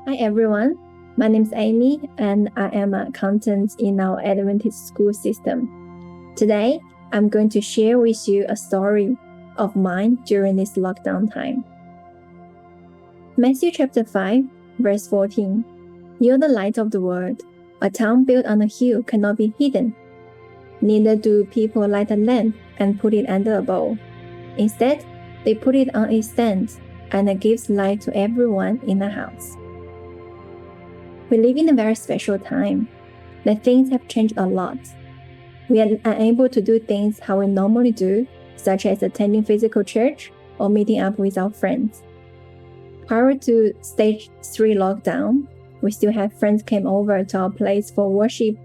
Hi everyone, my name is Aimee and I am an accountant in our Adventist school system. Today, I'm going to share with you a story of mine during this lockdown time. Matthew chapter 5, verse 14. You are the light of the world. A town built on a hill cannot be hidden. Neither do people light a lamp and put it under a bowl. Instead, they put it on a stand, and it gives light to everyone in the house. We live in a very special time. The things have changed a lot. We are unable to do things how we normally do, such as attending physical church or meeting up with our friends. Prior to stage 3 lockdown, we still have friends came over to our place for worship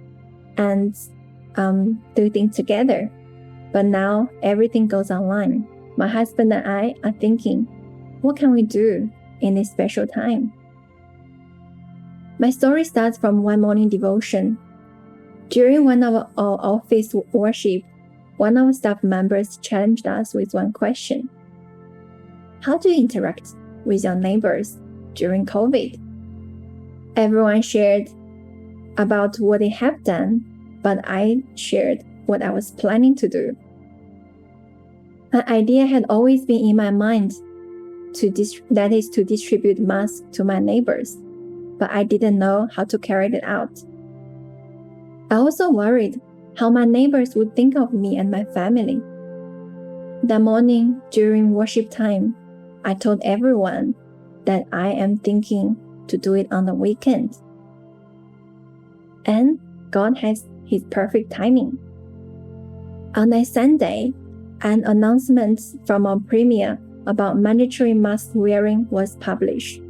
and do things together. But now everything goes online. My husband and I are thinking, what can we do in this special time? My story starts from one morning devotion. During one of our office worship, one of our staff members challenged us with one question. How do you interact with your neighbors during COVID? Everyone shared about what they have done, but I shared what I was planning to do. An idea had always been in my mind, that is to distribute masks to my neighbors, but I didn't know how to carry it out. I also worried how my neighbors would think of me and my family. That morning, during worship time, I told everyone that I am thinking to do it on the weekend. And God has His perfect timing. On that Sunday, an announcement from our premier about mandatory mask wearing was published.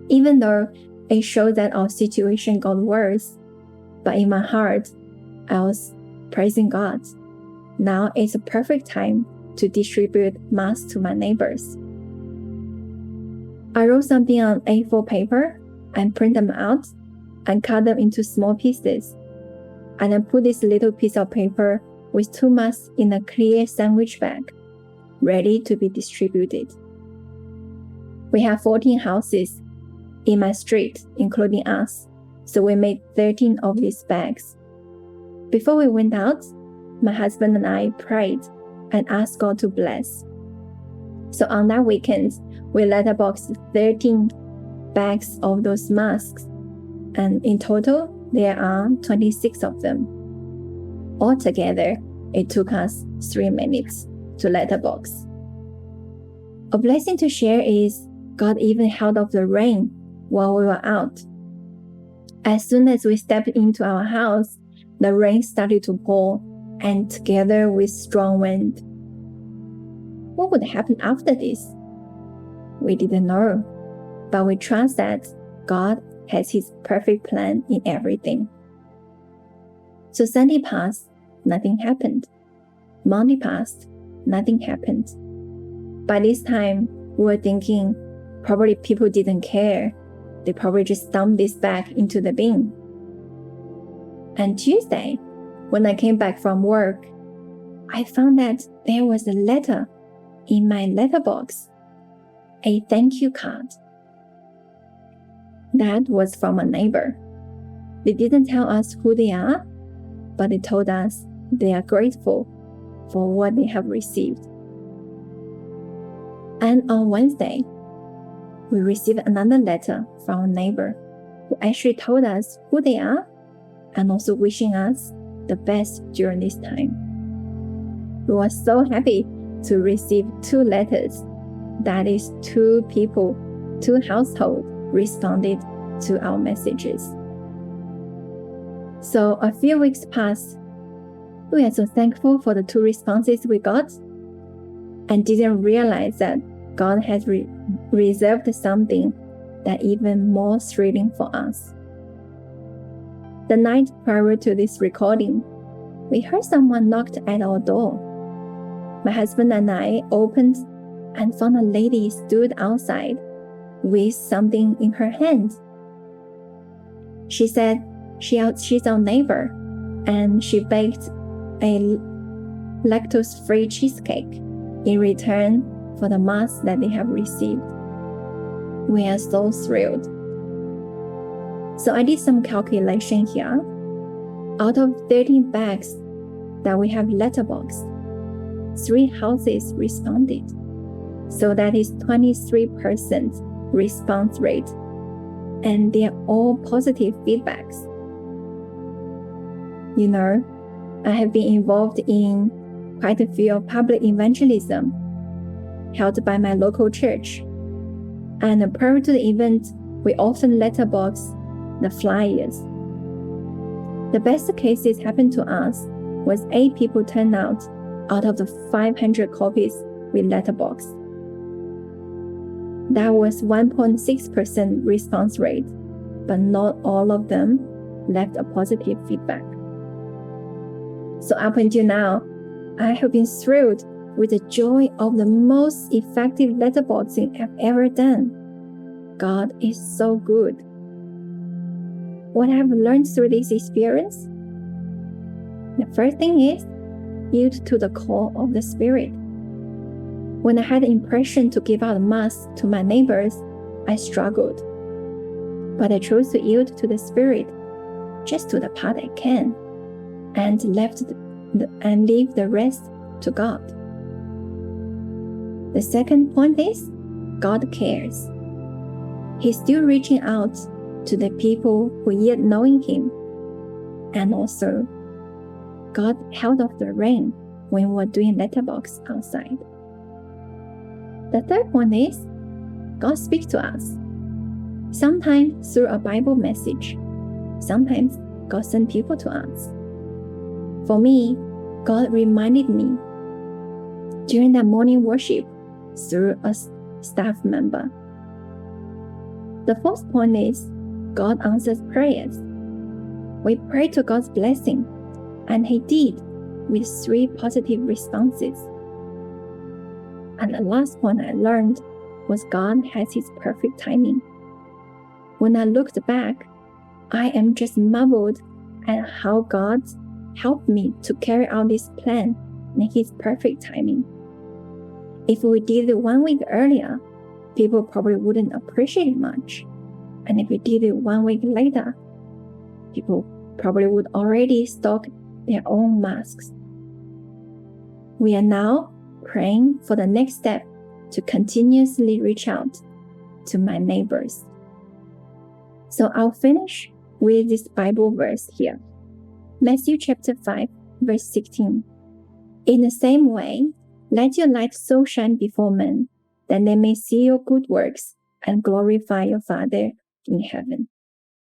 Even though it showed that our situation got worse, but in my heart, I was praising God. Now it's a perfect time to distribute masks to my neighbors. I wrote something on A4 paper and print them out and cut them into small pieces. And I put this little piece of paper with 2 masks in a clear sandwich bag, ready to be distributed. We have 14 houses in my street, including us, so we made 13 of these bags. Before we went out, my husband and I prayed and asked God to bless. So on that weekend, we letterboxed 13 bags of those masks, and in total, there are 26 of them. Altogether, it took us 3 minutes to letterbox. A blessing to share is God even held off the rain while we were out. As soon as we stepped into our house, the rain started to pour, and together with strong wind. What would happen after this? We didn't know, but we trust that God has His perfect plan in everything. So Sunday passed, nothing happened. Monday passed, nothing happened. By this time, we were thinking, probably people didn't care. They probably just dumped this bag into the bin. And Tuesday, when I came back from work, I found that there was a letter in my letterbox, a thank you card. That was from a neighbor. They didn't tell us who they are, but they told us they are grateful for what they have received. And on Wednesday, we received another letter from a neighbor who actually told us who they are and also wishing us the best during this time. We were so happy to receive 2 letters. That is 2 people, 2 households responded to our messages. So a few weeks passed. We are so thankful for the 2 responses we got and didn't realize that God has reserved something that even more thrilling for us. The night prior to this recording, we heard someone knocked at our door. My husband and I opened and found a lady stood outside with something in her hand. She said she's our neighbor, and she baked a lactose-free cheesecake in return for the mask that they have received. We are so thrilled. So I did some calculation here. Out of 13 bags that we have letterboxed, 3 houses responded. So that is 23% response rate. And they are all positive feedbacks. You know, I have been involved in quite a few public evangelism held by my local church. And prior to the event, we often letterbox the flyers. The best cases happened to us was 8 people turned out of the 500 copies we letterboxed. That was 1.6% response rate, but not all of them left a positive feedback. So up until now, I have been thrilled with the joy of the most effective letterboxing I've ever done. God is so good. What I've learned through this experience? The first thing is, yield to the call of the Spirit. When I had the impression to give out masks to my neighbors, I struggled. But I chose to yield to the Spirit, just to the part I can, and leave the rest to God. The second point is, God cares. He's still reaching out to the people who yet knowing Him. And also, God held off the rain when we were doing letterbox outside. The third point is, God speaks to us. Sometimes through a Bible message. Sometimes God sends people to us. For me, God reminded me during that morning worship through a staff member. The fourth point is, God answers prayers. We prayed to God's blessing, and He did, with 3 positive responses. And the last point I learned was God has His perfect timing. When I looked back, I am just marveled at how God helped me to carry out this plan in His perfect timing. If we did it 1 week earlier, people probably wouldn't appreciate it much. And if we did it 1 week later, people probably would already stock their own masks. We are now praying for the next step to continuously reach out to my neighbors. So I'll finish with this Bible verse here. Matthew chapter 5, verse 16. In the same way, let your light so shine before men, that they may see your good works and glorify your Father in heaven.